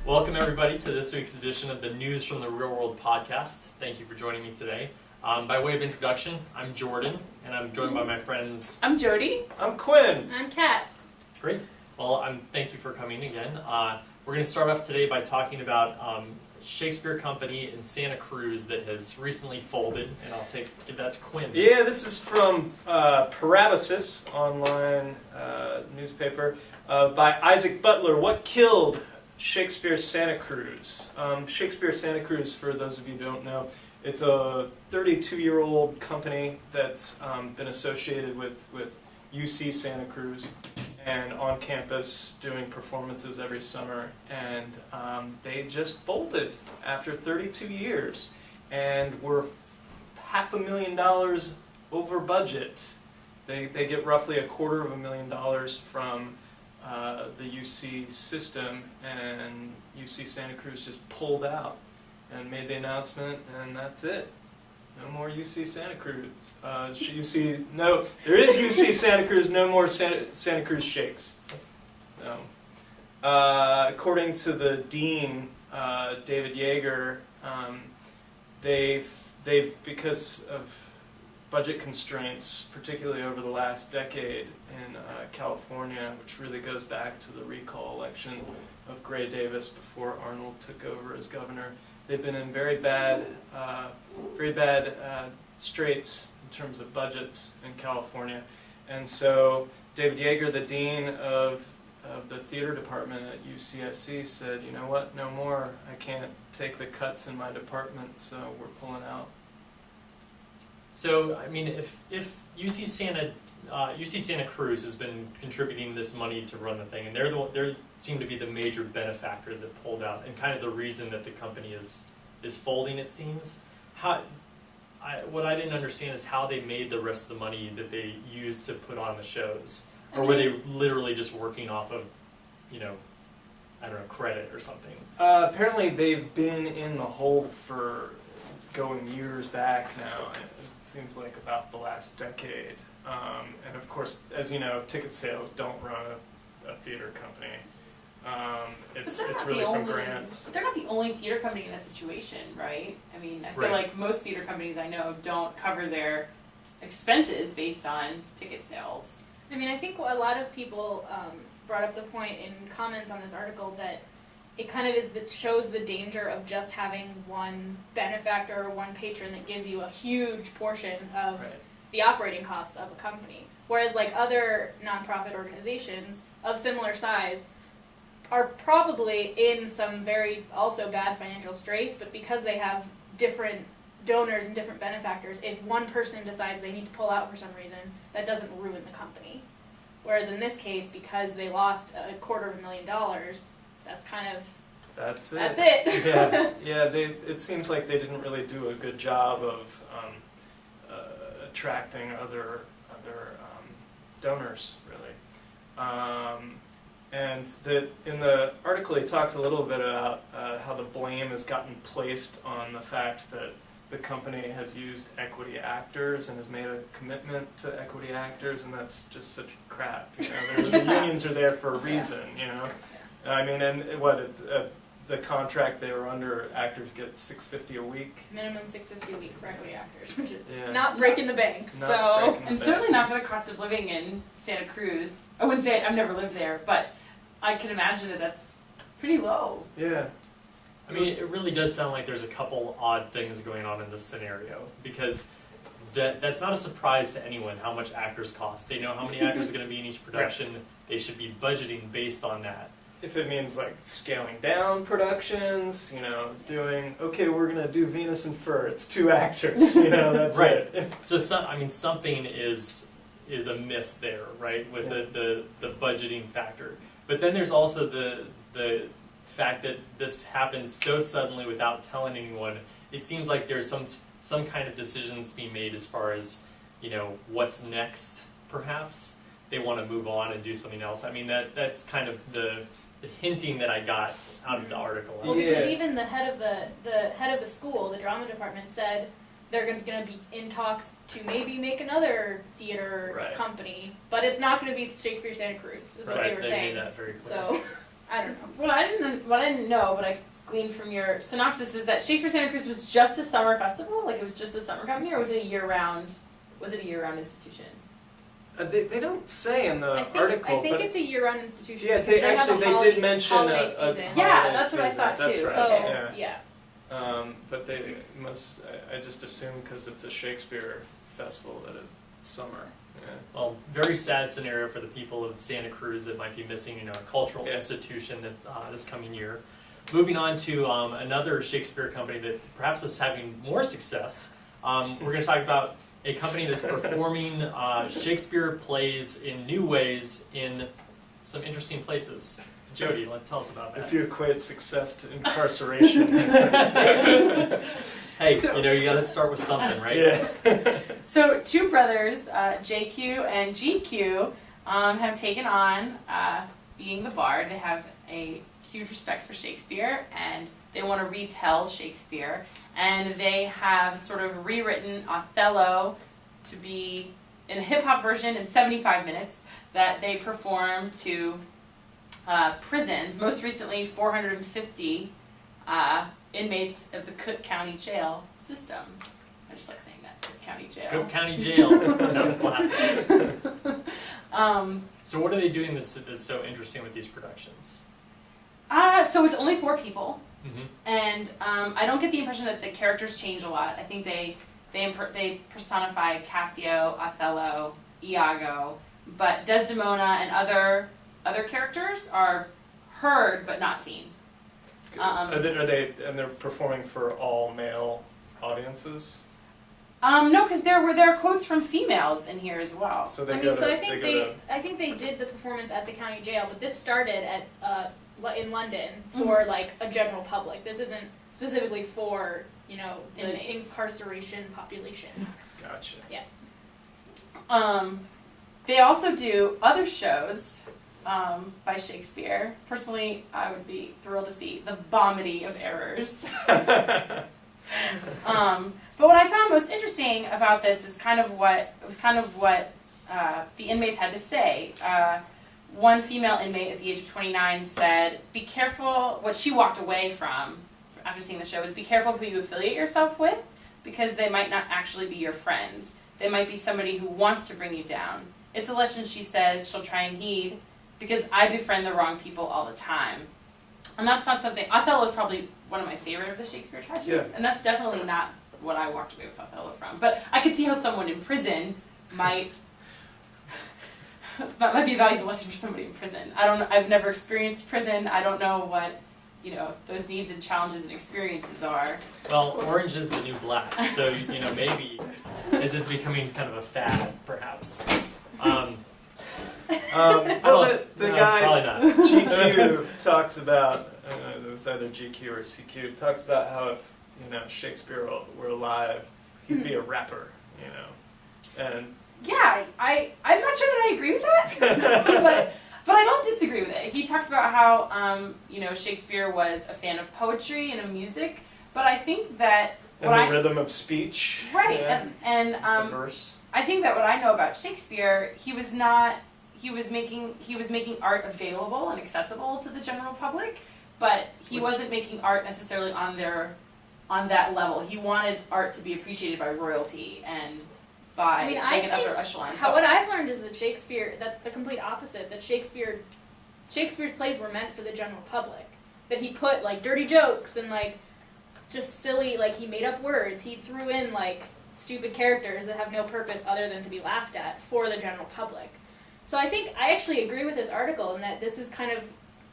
Welcome everybody to this week's edition of the News from the Real World podcast. Thank you for joining me today. By way of introduction, I'm Jordan, and I'm joined by my friends. I'm Jody. I'm Quinn. I'm Kat. Great. Well, thank you for coming again. We're going to start off today by talking about Shakespeare Company in Santa Cruz that has recently folded, and I'll give that to Quinn. Yeah, this is from Paralysis online newspaper by Isaac Butler. What killed Shakespeare Santa Cruz? Shakespeare Santa Cruz, for those of you who don't know, it's a 32-year-old company that's been associated with UC Santa Cruz and on campus doing performances every summer, and they just folded after 32 years and were $500,000 over budget. They get roughly $250,000 from the UC system, and UC Santa Cruz just pulled out and made the announcement, and that's it. No more UC Santa Cruz. There is UC Santa Cruz. No more Santa Cruz Shakes. No. According to the dean, David Yeager, they've because of budget constraints, particularly over the last decade in California, which really goes back to the recall election of Gray Davis before Arnold took over as governor. They've been in very bad straits in terms of budgets in California. And so David Yeager, the dean of the theater department at UCSC, said, you know what, no more. I can't take the cuts in my department, so we're pulling out. So, I mean, if UC Santa Cruz has been contributing this money to run the thing, and they seem to be the major benefactor that pulled out, and kind of the reason that the company is folding, it seems. What I didn't understand is how they made the rest of the money that they used to put on the shows, or were they literally just working off of, credit or something? Apparently, they've been in the hole for going years back now. It seems like about the last decade. And of course, as you know, ticket sales don't run a theater company. It's really from grants. But they're not the only theater company in that situation, right? I mean, I feel Right. like most theater companies I know don't cover their expenses based on ticket sales. I mean, I think a lot of people brought up the point in comments on this article that it kind of shows the danger of just having one benefactor or one patron that gives you a huge portion of the operating costs of a company. Whereas like other nonprofit organizations of similar size are probably in some very also bad financial straits, but because they have different donors and different benefactors, if one person decides they need to pull out for some reason, that doesn't ruin the company. Whereas in this case, because they lost $250,000, that's kind of That's it. Yeah. It seems like they didn't really do a good job of attracting other donors, really. And in the article, he talks a little bit about how the blame has gotten placed on the fact that the company has used equity actors and has made a commitment to equity actors, and that's just such crap. The unions are there for a reason, I mean, and the contract they were under, actors get $650 a week. Minimum $650 a week for equity actors, which is Yeah. not breaking the bank. And certainly not for the cost of living in Santa Cruz. I wouldn't say I've never lived there, but I can imagine that that's pretty low. Yeah. I mean, it really does sound like there's a couple odd things going on in this scenario, because that's not a surprise to anyone how much actors cost. They know how many actors are going to be in each production. They should be budgeting based on that. If it means like scaling down productions, we're going to do Venus and Fur. It's 2 actors, that's Right. it. So something is amiss there, right, with the budgeting factor. But then there's also the fact that this happened so suddenly without telling anyone. It seems like there's some kind of decisions being made as far as what's next. Perhaps they want to move on and do something else. I mean, that's kind of the hinting that I got out of the article. Well, because even the head of the school, the drama department, said they're going to be in talks to maybe make another theater company, but it's not going to be Shakespeare Santa Cruz, is what they were saying. Made that very clear. So I don't know. What I didn't know, but I gleaned from your synopsis is that Shakespeare Santa Cruz was just a summer festival, like it was just a summer company, or was it a year-round? Was it a year-round institution? They don't say in the I think article, it's a year-round institution. yeah, because they have a did mention holiday a season. Yeah, holiday that's what I season. thought That's too, right. So yeah. yeah. But they must. I just assume because it's a Shakespeare festival that it's summer. Yeah. Well, very sad scenario for the people of Santa Cruz that might be missing, a cultural Yeah. institution this coming year. Moving on to another Shakespeare company that perhaps is having more success. We're going to talk about a company that's performing Shakespeare plays in new ways in some interesting places. Jody, tell us about that. If you equate success to incarceration, Hey, you got to start with something, right? yeah. So two brothers, JQ and GQ, have taken on being the bard. They have a huge respect for Shakespeare, and they want to retell Shakespeare. And they have sort of rewritten Othello to be in a hip-hop version in 75 minutes that they perform to prisons, most recently 450 inmates of the Cook County Jail system. I just like saying that, Cook County Jail. Cook County Jail. Sounds classic. So what are they doing that's so interesting with these productions? So it's only 4 people, Mm-hmm. and I don't get the impression that the characters change a lot. I think they personify Cassio, Othello, Iago, but Desdemona and other characters are heard but not seen. Are they and they're performing for all male audiences? No, because there are quotes from females in here as well. So they I go mean, to, so I think go I think they did the performance at the county jail, but this started at in London for like a general public. This isn't specifically for the Inmates. incarceration population. to gotcha. They also do other shows by Shakespeare. Personally, I would be thrilled to see The Bomedy of Errors. But what I found most interesting about this is kind of what the inmates had to say. One female inmate at the age of 29 said, "Be careful." What she walked away from after seeing the show is, "Be careful who you affiliate yourself with, because they might not actually be your friends. They might be somebody who wants to bring you down. It's a lesson," she says, "she'll try and heed, because I befriend the wrong people all the time." And that's not something. Othello is probably one of my favorite of the Shakespeare tragedies, Yeah. and that's definitely not what I walked away with Othello from. But I could see how someone in prison might that might be a valuable lesson for somebody in prison. I don't know. I've never experienced prison. I don't know what those needs and challenges and experiences are. Well, orange is the new black, so maybe it's just becoming kind of a fad, perhaps. Well, Well, the no, guy probably not. GQ talks about it was either GQ or CQ talks about how if Shakespeare were alive, he'd be a rapper, and Yeah, I'm not sure that I agree with that, but I don't disagree with it. He talks about how Shakespeare was a fan of poetry and of music, but I think that the rhythm of speech, right and the verse. I think that what I know about Shakespeare, he was making art available and accessible to the general public, but he wasn't making art necessarily on that level. He wanted art to be appreciated by royalty and by I an think upper echelon. what I've learned is that that the complete opposite, that Shakespeare's plays were meant for the general public. That he put like dirty jokes and like just silly, like he made up words. He threw in like stupid characters that have no purpose other than to be laughed at for the general public. So I think I actually agree with this article in that this is kind of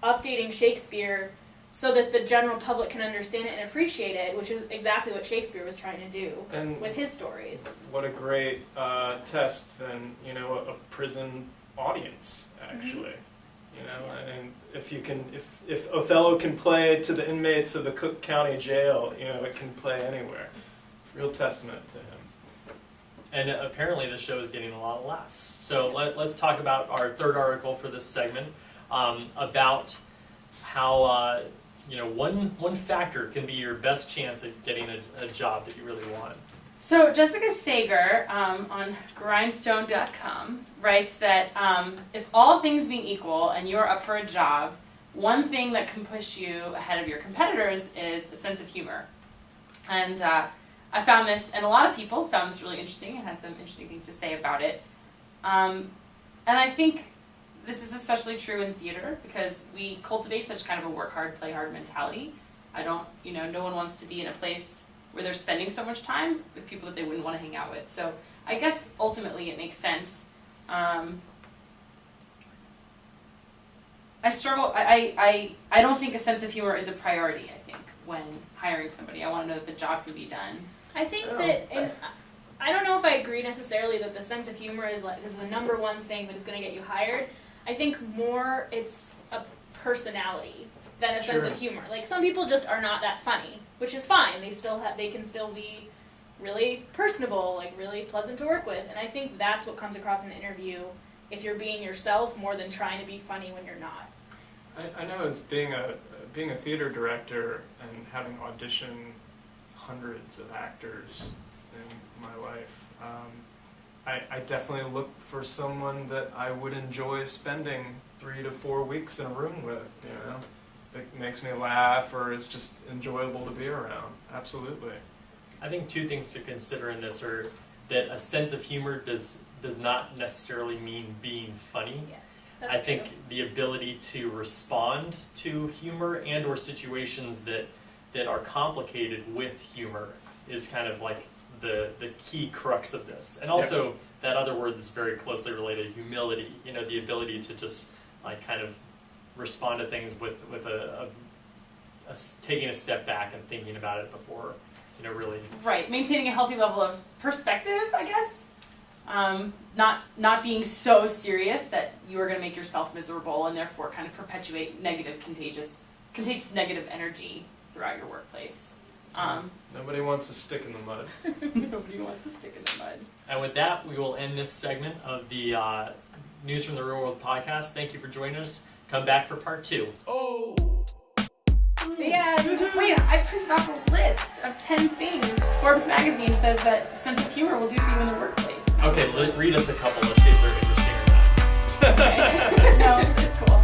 updating Shakespeare so that the general public can understand it and appreciate it, which is exactly what Shakespeare was trying to do And with his stories. what a great test than a prison audience actually. And if Othello can play to the inmates of the Cook County Jail, it can play anywhere. Real testament to him. And apparently the show is getting a lot of laughs. So let's talk about our third article for this segment, about how one factor can be your best chance at getting a job that you really want. So Jessica Sager on Grindstone.com writes that if all things being equal and you're up for a job, one thing that can push you ahead of your competitors is a sense of humor. And I found this, and a lot of people found this really interesting and had some interesting things to say about it. And I think this is especially true in theater because we cultivate such kind of a work hard, play hard mentality. No one wants to be in a place where they're spending so much time with people that they wouldn't want to hang out with. So I guess ultimately it makes sense. I struggle, I don't think a sense of humor is a priority, I think, when hiring somebody. I want to know that the job can be done. I think I don't know if I agree necessarily that the sense of humor is the number one thing that is going to get you hired. I think more it's a personality than a sense of humor. Like some people just are not that funny, which is fine. They can still be really personable, like really pleasant to work with. And I think that's what comes across in the interview if you're being yourself more than trying to be funny when you're not. I know as being a theater director and having auditioned hundreds of actors in my life, I definitely look for someone that I would enjoy spending 3 to 4 weeks in a room with, that makes me laugh or is just enjoyable to be around. Absolutely. I think two things to consider in this are that a sense of humor does not necessarily mean being funny. Yes, that's I think true. the ability to respond to humor and or situations that are complicated with humor is kind of like the key crux of this. And also that other word that's very closely related, humility, the ability to just like kind of respond to things with taking a step back and thinking about it before, really. Right, maintaining a healthy level of perspective, I guess. Not being so serious that you are going to make yourself miserable and therefore kind of perpetuate contagious negative energy throughout your workplace. Nobody wants to stick in the mud. Nobody wants to stick in the mud. And with that, we will end this segment of the News from the Real World podcast. Thank you for joining us. Come back for part 2. Oh! Yeah, wait, I printed off a list of 10 things Forbes magazine says that sense of humor will do for you in the workplace. Okay, read us a couple. Let's see if they're interesting or not. Okay. No, it's cool.